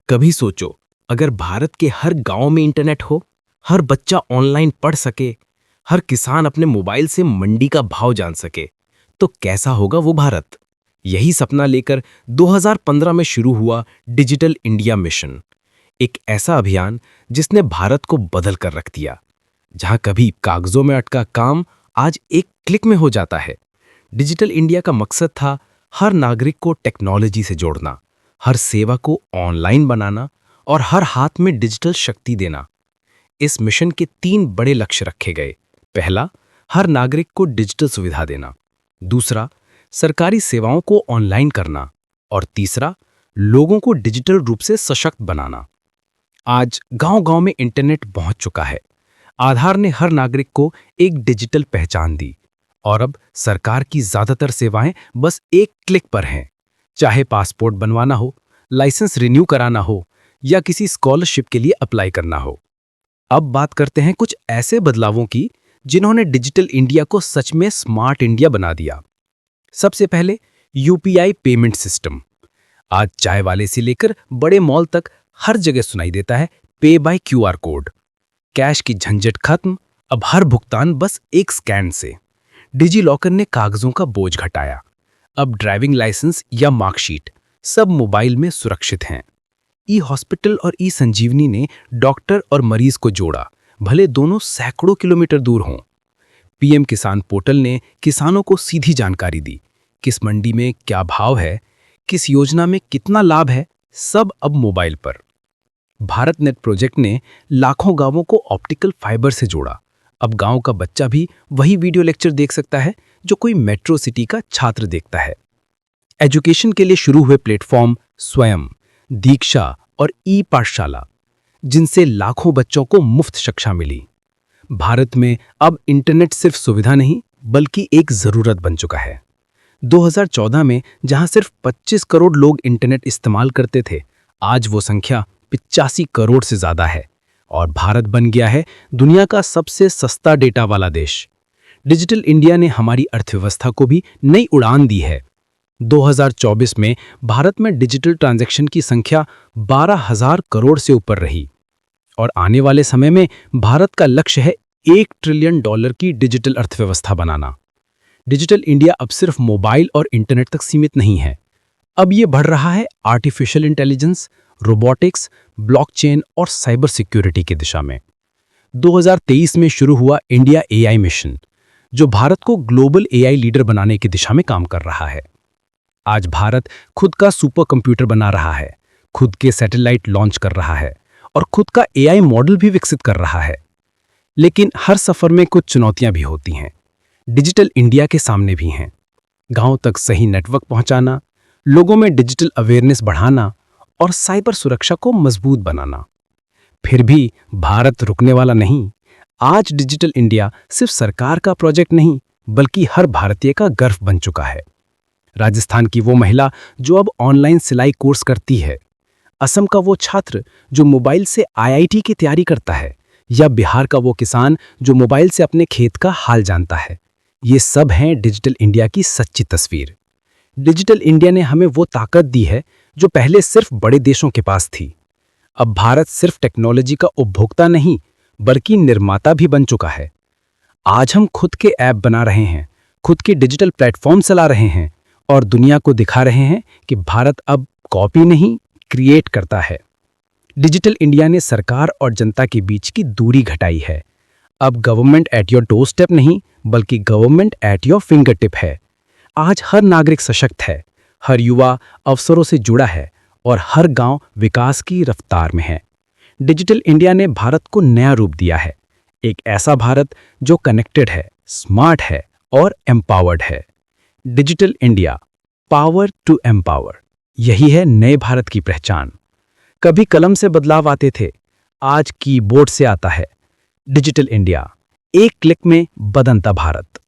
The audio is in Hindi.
कभी सोचो, अगर भारत के हर गांव में इंटरनेट हो, हर बच्चा ऑनलाइन पढ़ सके, हर किसान अपने मोबाइल से मंडी का भाव जान सके, तो कैसा होगा वो भारत। यही सपना लेकर 2015 में शुरू हुआ डिजिटल इंडिया मिशन। एक ऐसा अभियान जिसने भारत को बदल कर रख दिया। जहां कभी कागजों में अटका काम आज एक क्लिक में हो जाता है। डिजिटल इंडिया का मकसद था हर नागरिक को टेक्नोलॉजी से जोड़ना, हर सेवा को ऑनलाइन बनाना और हर हाथ में डिजिटल शक्ति देना। इस मिशन के 3 बड़े लक्ष्य रखे गए। पहला, हर नागरिक को डिजिटल सुविधा देना। दूसरा, सरकारी सेवाओं को ऑनलाइन करना। और तीसरा, लोगों को डिजिटल रूप से सशक्त बनाना। आज गांव-गांव में इंटरनेट पहुंच चुका है। आधार ने हर नागरिक को एक डिजिटल पहचान दी और अब सरकार की ज्यादातर सेवाएं बस एक क्लिक पर हैं। चाहे पासपोर्ट बनवाना हो, लाइसेंस रिन्यू कराना हो या किसी स्कॉलरशिप के लिए अप्लाई करना हो। अब बात करते हैं कुछ ऐसे बदलावों की जिन्होंने डिजिटल इंडिया को सच में स्मार्ट इंडिया बना दिया। सबसे पहले यूपीआई पेमेंट सिस्टम। आज चाय वाले से लेकर बड़े मॉल तक हर जगह सुनाई देता है पे बाय क्यूआर कोड। कैश की झंझट खत्म, अब हर भुगतान बस एक स्कैन से। डिजी लॉकर ने कागजों का बोझ घटाया। अब ड्राइविंग लाइसेंस या मार्कशीट सब मोबाइल में सुरक्षित हैं। ई हॉस्पिटल और ई संजीवनी ने डॉक्टर और मरीज को जोड़ा, भले दोनों सैकड़ों किलोमीटर दूर हों। पीएम किसान पोर्टल ने किसानों को सीधी जानकारी दी, किस मंडी में क्या भाव है, किस योजना में कितना लाभ है, सब अब मोबाइल पर। भारत नेट प्रोजेक्ट ने लाखों गांवों को ऑप्टिकल फाइबर से जोड़ा। अब गांव का बच्चा भी वही वीडियो लेक्चर देख सकता है जो कोई मेट्रो सिटी का छात्र देखता है। एजुकेशन के लिए शुरू हुए प्लेटफॉर्म स्वयं, दीक्षा और ई पाठशाला, जिनसे लाखों बच्चों को मुफ्त शिक्षा मिली। भारत में अब इंटरनेट सिर्फ सुविधा नहीं बल्कि एक जरूरत बन चुका है। 2014 में जहां सिर्फ 25 करोड़ लोग इंटरनेट इस्तेमाल करते थे, आज वो संख्या 85 करोड़ से ज्यादा है और भारत बन गया है दुनिया का सबसे सस्ता डेटा वाला देश। डिजिटल इंडिया ने हमारी अर्थव्यवस्था को भी नई उड़ान दी है। 2024 में भारत में डिजिटल ट्रांजैक्शन की संख्या 12,000 करोड़ से ऊपर रही और आने वाले समय में भारत का लक्ष्य है $1 ट्रिलियन की डिजिटल अर्थव्यवस्था बनाना। डिजिटल इंडिया अब सिर्फ मोबाइल और इंटरनेट तक सीमित नहीं है। अब ये बढ़ रहा है आर्टिफिशियल इंटेलिजेंस, रोबोटिक्स, ब्लॉकचेन और साइबर सिक्योरिटी की दिशा में। 2023 में शुरू हुआ इंडिया एआई मिशन, जो भारत को ग्लोबल एआई लीडर बनाने की दिशा में काम कर रहा है। आज भारत खुद का सुपर कंप्यूटर बना रहा है, खुद के सैटेलाइट लॉन्च कर रहा है और खुद का एआई मॉडल भी विकसित कर रहा है। लेकिन हर सफर में कुछ चुनौतियां भी होती हैं। डिजिटल इंडिया के सामने भी हैं। गांव तक सही नेटवर्क पहुंचाना, लोगों में डिजिटल अवेयरनेस बढ़ाना और साइबर सुरक्षा को मजबूत बनाना। फिर भी भारत रुकने वाला नहीं। आज डिजिटल इंडिया सिर्फ सरकार का प्रोजेक्ट नहीं बल्कि हर भारतीय का गर्व बन चुका है। राजस्थान की वो महिला जो अब ऑनलाइन सिलाई कोर्स करती है, असम का वो छात्र जो मोबाइल से आईआईटी की तैयारी करता है, या बिहार का वो किसान जो मोबाइल से अपने खेत का हाल जानता है, ये सब हैं डिजिटल इंडिया की सच्ची तस्वीर। डिजिटल इंडिया ने हमें वो ताकत दी है जो पहले सिर्फ बड़े देशों के पास थी। अब भारत सिर्फ टेक्नोलॉजी का उपभोक्ता नहीं बल्कि निर्माता भी बन चुका है। आज हम खुद के ऐप बना रहे हैं, खुद के डिजिटल प्लेटफॉर्म चला रहे हैं और दुनिया को दिखा रहे हैं कि भारत अब कॉपी नहीं, क्रिएट करता है। डिजिटल इंडिया ने सरकार और जनता के बीच की दूरी घटाई है। अब government at your door step नहीं बल्कि government at your finger tip है। आज हर नागरिक सशक्त है, हर युवा अवसरों से जुड़ा है और हर गांव विकास की रफ्तार में है। डिजिटल इंडिया ने भारत को नया रूप दिया है, एक ऐसा भारत जो कनेक्टेड है, स्मार्ट है और एम्पावर्ड है। Digital India, power to empower, यही है नए भारत की पहचान। कभी कलम से बदलाव आते थे, आज कीबोर्ड से आता है। डिजिटल इंडिया, एक क्लिक में बदलता भारत।